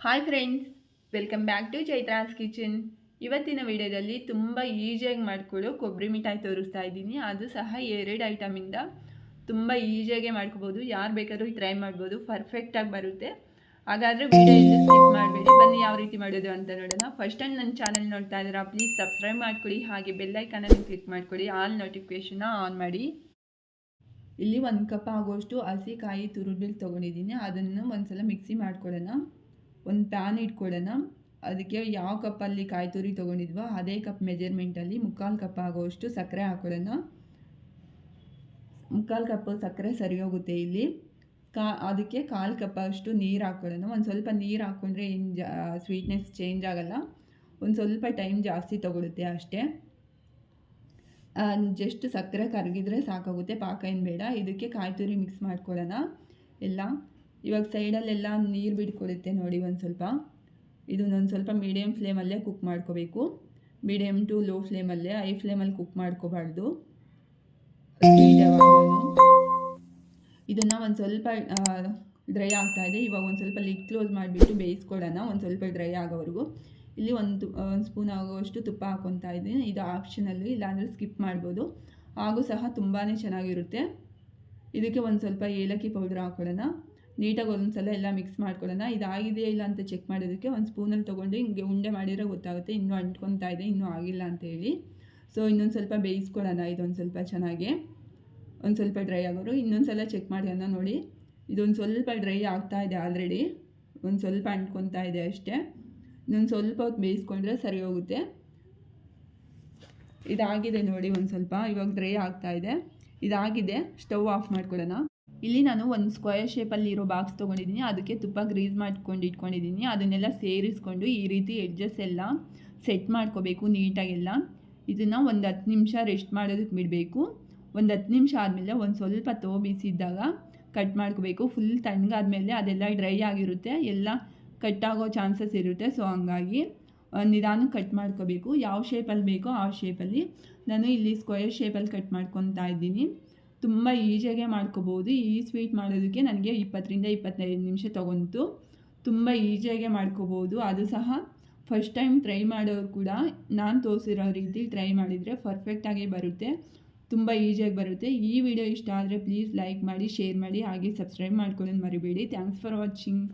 Hi friends, welcome back to Chaitra's kitchen. ಇವತ್ತಿನ ವಿಡಿಯೋದಲ್ಲಿ ತುಂಬ ಈಸಿಯಾಗಿ ಮಾಡಿಕೊಳ್ಳೋ ಕೊಬ್ಬರಿ ಮಿಠಾಯಿ ತೋರಿಸ್ತಾ ಇದ್ದೀನಿ. ಅದು ಸಹ 2 ಐಟಮಿಂದ ತುಂಬ ಈಸಿಯಾಗಿ ಮಾಡ್ಕೋಬೋದು. ಯಾರು ಬೇಕಾದರೂ ಟ್ರೈ ಮಾಡ್ಬೋದು, ಪರ್ಫೆಕ್ಟಾಗಿ ಬರುತ್ತೆ. ಹಾಗಾದರೆ ವಿಡಿಯೋ ಇಲ್ಲಿ ಸ್ಕಿಪ್ ಮಾಡಬೇಡಿ. ಬನ್ನಿ ಯಾವ ರೀತಿ ಮಾಡೋದು ಅಂತ ನೋಡೋಣ. ಫಸ್ಟ್ ಟೈಮ್ ನನ್ನ ಚಾನಲ್ ನೋಡ್ತಾ ಇದ್ದೀರಾ, ಪ್ಲೀಸ್ ಸಬ್ಸ್ಕ್ರೈಬ್ ಮಾಡ್ಕೊಳ್ಳಿ. ಹಾಗೆ ಬೆಲ್ಲೈಕನನ್ನು ಕ್ಲಿಕ್ ಮಾಡ್ಕೊಳ್ಳಿ, ಆಲ್ ನೋಟಿಫಿಕೇಷನ್ನ ಆನ್ ಮಾಡಿ. ಇಲ್ಲಿ 1 ಕಪ್ ಆಗುವಷ್ಟು ಹಸಿ ಕಾಯಿ ತುರಿದು ತೊಗೊಂಡಿದ್ದೀನಿ. ಅದನ್ನು ಒಂದ್ಸಲ ಮಿಕ್ಸಿ ಮಾಡ್ಕೊಳ್ಳೋಣ. ಒಂದು ಪ್ಯಾನ್ ಇಟ್ಕೊಳ್ಳೋಣ. ಅದಕ್ಕೆ ಯಾವ ಕಪ್ಪಲ್ಲಿ ಕಾಯಿ ತುರಿ ತೊಗೊಂಡಿದ್ವೋ ಅದೇ ಕಪ್ ಮೆಜರ್ಮೆಂಟಲ್ಲಿ 3/4 ಕಪ್ ಆಗುವಷ್ಟು ಸಕ್ಕರೆ ಹಾಕೊಳ್ಳೋಣ. 3/4 ಕಪ್ ಸಕ್ಕರೆ ಸರಿ ಹೋಗುತ್ತೆ. ಇಲ್ಲಿ ಅದಕ್ಕೆ 1/4 ಕಪ್ ಅಷ್ಟು ನೀರು ಹಾಕ್ಕೊಳ್ಳೋಣ. ಒಂದು ಸ್ವಲ್ಪ ನೀರು ಹಾಕ್ಕೊಂಡ್ರೆ ಏನು ಸ್ವೀಟ್ನೆಸ್ ಚೇಂಜ್ ಆಗೋಲ್ಲ. ಒಂದು ಸ್ವಲ್ಪ ಟೈಮ್ ಜಾಸ್ತಿ ತೊಗೊಳುತ್ತೆ ಅಷ್ಟೇ. ಜಸ್ಟ್ ಸಕ್ಕರೆ ಕರಗಿದ್ರೆ ಸಾಕಾಗುತ್ತೆ, ಪಾಕ ಏನು ಬೇಡ. ಇದಕ್ಕೆ ಕಾಯಿ ತುರಿ ಮಿಕ್ಸ್ ಮಾಡ್ಕೊಳ್ಳೋಣ ಎಲ್ಲ. ಇವಾಗ ಸೈಡಲ್ಲೆಲ್ಲ ನೀರು ಬಿಟ್ಕೊಳ್ಳುತ್ತೆ ನೋಡಿ. ಒಂದು ಸ್ವಲ್ಪ ಇದನ್ನೊಂದು ಸ್ವಲ್ಪ ಮೀಡಿಯಮ್ ಫ್ಲೇಮಲ್ಲೇ ಕುಕ್ ಮಾಡ್ಕೋಬೇಕು. ಮೀಡಿಯಮ್ ಟು ಲೋ ಫ್ಲೇಮಲ್ಲೇ, ಹೈ ಫ್ಲೇಮಲ್ಲಿ ಕುಕ್ ಮಾಡ್ಕೋಬಾರ್ದು. ಇದನ್ನು ಒಂದು ಸ್ವಲ್ಪ ಡ್ರೈ ಆಗ್ತಾ ಇದೆ. ಇವಾಗ ಒಂದು ಸ್ವಲ್ಪ ಲಿಡ್ ಕ್ಲೋಸ್ ಮಾಡಿಬಿಟ್ಟು ಬೇಯಿಸ್ಕೊಳ್ಳೋಣ, ಒಂದು ಸ್ವಲ್ಪ ಡ್ರೈ ಆಗೋವರೆಗೂ. ಇಲ್ಲಿ ಒಂದು ಸ್ಪೂನ್ ಆಗುವಷ್ಟು ತುಪ್ಪ ಹಾಕ್ಕೊತಾ ಇದ್ದೀನಿ. ಇದು ಆಪ್ಷನಲ್ಲಿ, ಇಲ್ಲಾಂದರೆ ಸ್ಕಿಪ್ ಮಾಡ್ಬೋದು. ಹಾಗೂ ಸಹ ತುಂಬಾ ಚೆನ್ನಾಗಿರುತ್ತೆ. ಇದಕ್ಕೆ ಒಂದು ಸ್ವಲ್ಪ ಏಲಕ್ಕಿ ಪೌಡ್ರ್ ಹಾಕ್ಕೊಳ್ಳೋಣ. ನೀಟಾಗಿ ಒಂದು ಸಲ ಎಲ್ಲ ಮಿಕ್ಸ್ ಮಾಡ್ಕೊಳ್ಳೋಣ. ಇದಾಗಿದೆಯಾ ಇಲ್ಲ ಅಂತ ಚೆಕ್ ಮಾಡೋದಕ್ಕೆ ಒಂದು ಸ್ಪೂನಲ್ಲಿ ತೊಗೊಂಡು ಹಿಂಗೆ ಉಂಡೆ ಮಾಡಿದರೆ ಗೊತ್ತಾಗುತ್ತೆ ಇನ್ನೂ ಅಂಟ್ಕೊತಾ ಇದೆ, ಇನ್ನೂ ಆಗಿಲ್ಲ ಅಂತೇಳಿ. ಸೊ ಇನ್ನೊಂದು ಸ್ವಲ್ಪ ಬೇಯಿಸ್ಕೊಳ್ಳೋಣ. ಇದೊಂದು ಸ್ವಲ್ಪ ಚೆನ್ನಾಗಿ ಒಂದು ಸ್ವಲ್ಪ ಡ್ರೈ ಆಗೋರು ಇನ್ನೊಂದು ಸಲ ಚೆಕ್ ಮಾಡೋಣ. ನೋಡಿ, ಇದೊಂದು ಸ್ವಲ್ಪ ಡ್ರೈ ಆಗ್ತಾ ಇದೆ ಆಲ್ರೆಡಿ. ಒಂದು ಸ್ವಲ್ಪ ಅಂಟ್ಕೊತಾ ಇದೆ ಅಷ್ಟೇ. ಇನ್ನೊಂದು ಸ್ವಲ್ಪ ಹೊತ್ತು ಬೇಯಿಸ್ಕೊಂಡ್ರೆ ಸರಿ ಹೋಗುತ್ತೆ. ಇದಾಗಿದೆ ನೋಡಿ, ಒಂದು ಸ್ವಲ್ಪ ಇವಾಗ ಡ್ರೈ ಆಗ್ತಾ ಇದೆ. ಇದಾಗಿದೆ, ಸ್ಟವ್ ಆಫ್ ಮಾಡ್ಕೊಳ್ಳೋಣ. ಇಲ್ಲಿ ನಾನು ಒಂದು ಸ್ಕ್ವೇರ್ ಶೇಪಲ್ಲಿ ಇರೋ ಬಾಕ್ಸ್ ತೊಗೊಂಡಿದ್ದೀನಿ. ಅದಕ್ಕೆ ತುಪ್ಪ ಗ್ರೀಸ್ ಮಾಡ್ಕೊಂಡು ಇಟ್ಕೊಂಡಿದ್ದೀನಿ. ಅದನ್ನೆಲ್ಲ ಸೇರಿಸ್ಕೊಂಡು ಈ ರೀತಿ ಎಡ್ಜಸ್ ಎಲ್ಲ ಸೆಟ್ ಮಾಡ್ಕೋಬೇಕು ನೀಟಾಗೆಲ್ಲ. ಇದನ್ನು ಒಂದು 10 ನಿಮಿಷ ರೆಸ್ಟ್ ಮಾಡೋದಕ್ಕೆ ಬಿಡಬೇಕು. ಒಂದು 10 ನಿಮಿಷ ಆದಮೇಲೆ ಒಂದು ಸ್ವಲ್ಪ ಬಿಸಿದ್ದಾಗ ಕಟ್ ಮಾಡ್ಕೋಬೇಕು. ಫುಲ್ ತಣ್ಣಗಾದ್ಮೇಲೆ ಅದೆಲ್ಲ ಡ್ರೈ ಆಗಿರುತ್ತೆ, ಎಲ್ಲ ಕಟ್ಟಾಗೋ ಚಾನ್ಸಸ್ ಇರುತ್ತೆ. ಸೊ ಹಂಗಾಗಿ ನಿಧಾನ ಕಟ್ ಮಾಡ್ಕೋಬೇಕು. ಯಾವ ಶೇಪಲ್ಲಿ ಬೇಕೋ ಆ ಶೇಪಲ್ಲಿ. ನಾನು ಇಲ್ಲಿ ಸ್ಕ್ವೇರ್ ಶೇಪಲ್ಲಿ ಕಟ್ ಮಾಡ್ಕೊತಾ ಇದ್ದೀನಿ. ತುಂಬ ಈಸಿಯಾಗೆ ಮಾಡ್ಕೋಬೋದು. ಈ ಸ್ವೀಟ್ ಮಾಡೋದಕ್ಕೆ ನನಗೆ 20ರಿಂದ 25 ನಿಮಿಷ ತೊಗೊಂತು. ತುಂಬ ಈಸಿಯಾಗೆ ಮಾಡ್ಕೋಬೋದು. ಅದು ಸಹ ಫಸ್ಟ್ ಟೈಮ್ ಟ್ರೈ ಮಾಡೋರು ಕೂಡ ನಾನು ತೋರಿಸಿರೋ ರೀತಿ ಟ್ರೈ ಮಾಡಿದರೆ ಪರ್ಫೆಕ್ಟಾಗಿ ಬರುತ್ತೆ, ತುಂಬ ಈಸಿಯಾಗಿ ಬರುತ್ತೆ. ಈ ವಿಡಿಯೋ ಇಷ್ಟ ಆದರೆ ಪ್ಲೀಸ್ ಲೈಕ್ ಮಾಡಿ, ಶೇರ್ ಮಾಡಿ, ಹಾಗೆ ಸಬ್ಸ್ಕ್ರೈಬ್ ಮಾಡ್ಕೊಳ್ಳೋದು ಮರಿಬೇಡಿ. Thanks for watching.